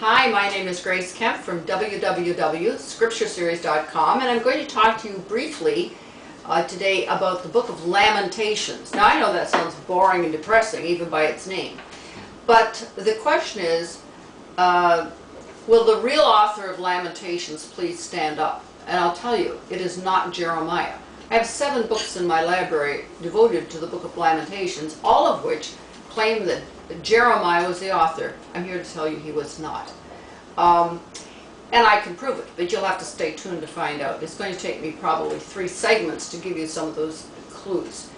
Hi, my name is Grace Kemp from www.scriptureseries.com, and I'm going to talk to you briefly today about the book of Lamentations. Now, I know that sounds boring and depressing, even by its name, but the question is, will the real author of Lamentations please stand up? And I'll tell you, it is not Jeremiah. I have 7 books in my library devoted to the book of Lamentations, all of which claim that Jeremiah was the author. I'm here to tell you he was not. And I can prove it, but you'll have to stay tuned to find out. It's going to take me probably 3 segments to give you some of those clues.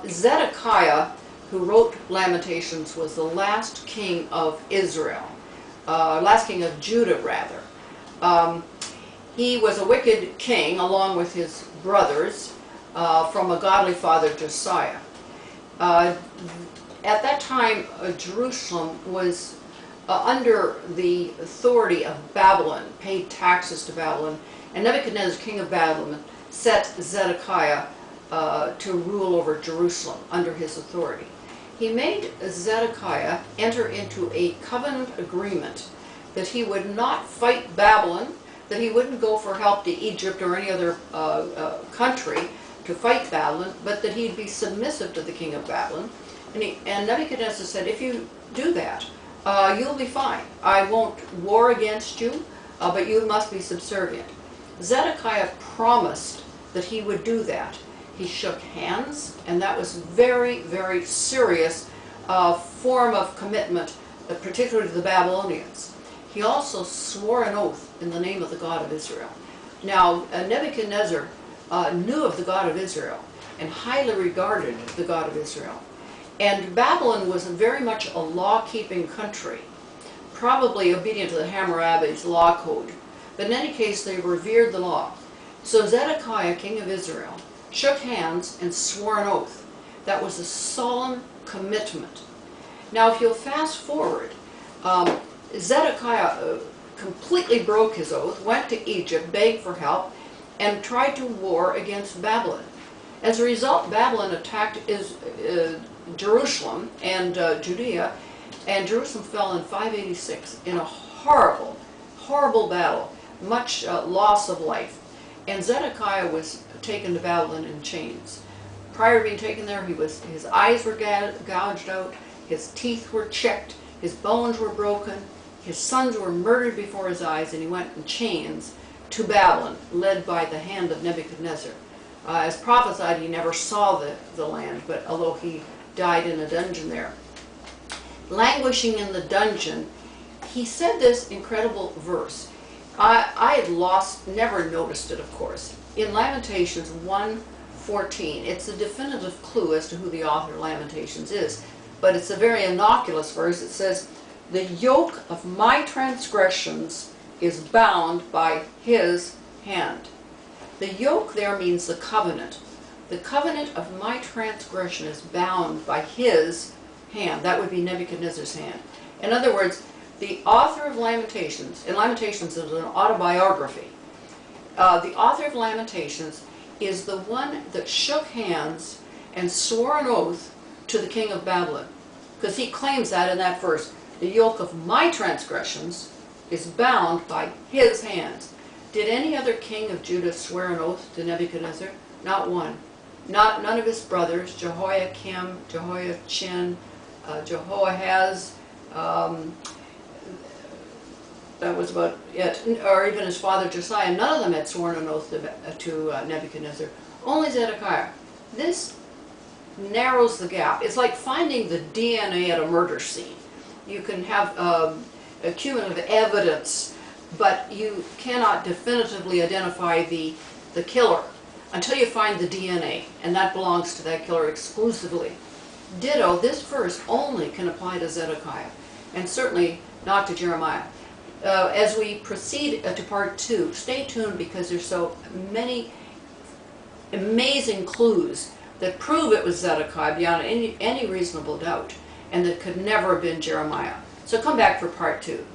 Zedekiah, who wrote Lamentations, was the last king of Israel, last king of Judah, rather. He was a wicked king, along with his brothers, from a godly father, Josiah. At that time, Jerusalem was under the authority of Babylon, paid taxes to Babylon, and Nebuchadnezzar, king of Babylon, set Zedekiah to rule over Jerusalem under his authority. He made Zedekiah enter into a covenant agreement that he would not fight Babylon, that he wouldn't go for help to Egypt or any other country to fight Babylon, but that he'd be submissive to the king of Babylon. And Nebuchadnezzar said, if you do that, you'll be fine. I won't war against you, but you must be subservient. Zedekiah promised that he would do that. He shook hands, and that was very, very serious form of commitment, particularly to the Babylonians. He also swore an oath in the name of the God of Israel. Now, Nebuchadnezzar knew of the God of Israel and highly regarded the God of Israel. And Babylon was very much a law-keeping country, probably obedient to the Hammurabi's law code. But in any case, they revered the law. So Zedekiah, king of Israel, shook hands and swore an oath. That was a solemn commitment. Now, if you'll fast forward, Zedekiah completely broke his oath, went to Egypt, begged for help, and tried to war against Babylon. As a result, Babylon attacked Jerusalem and Judea, and Jerusalem fell in 586 in a horrible, horrible battle, much loss of life. And Zedekiah was taken to Babylon in chains. Prior to being taken there, his eyes were gouged out, his teeth were chipped, his bones were broken, his sons were murdered before his eyes, and he went in chains to Babylon, led by the hand of Nebuchadnezzar. As prophesied, he never saw the land, but although he died in a dungeon there. Languishing in the dungeon, he said this incredible verse. I had never noticed it, of course. In Lamentations 1:14, it's a definitive clue as to who the author of Lamentations is, but it's a very innocuous verse. It says, "The yoke of my transgressions is bound by his hand." The yoke there means the covenant. The covenant of my transgression is bound by his hand. That would be Nebuchadnezzar's hand. In other words, the author of Lamentations, and Lamentations is an autobiography, the author of Lamentations is the one that shook hands and swore an oath to the king of Babylon. Because he claims that in that verse, the yoke of my transgressions is bound by his hands. Did any other king of Judah swear an oath to Nebuchadnezzar? Not one. None of his brothers, Jehoiakim, Jehoiachin, Jehoahaz, that was about it, or even his father Josiah. None of them had sworn an oath to Nebuchadnezzar. Only Zedekiah. This narrows the gap. It's like finding the DNA at a murder scene. You can have cumulative evidence, but you cannot definitively identify the killer until you find the DNA, and that belongs to that killer exclusively. Ditto, this verse only can apply to Zedekiah, and certainly not to Jeremiah. As we proceed to part 2, stay tuned, because there's so many amazing clues that prove it was Zedekiah beyond any reasonable doubt, and that could never have been Jeremiah. So come back for part 2.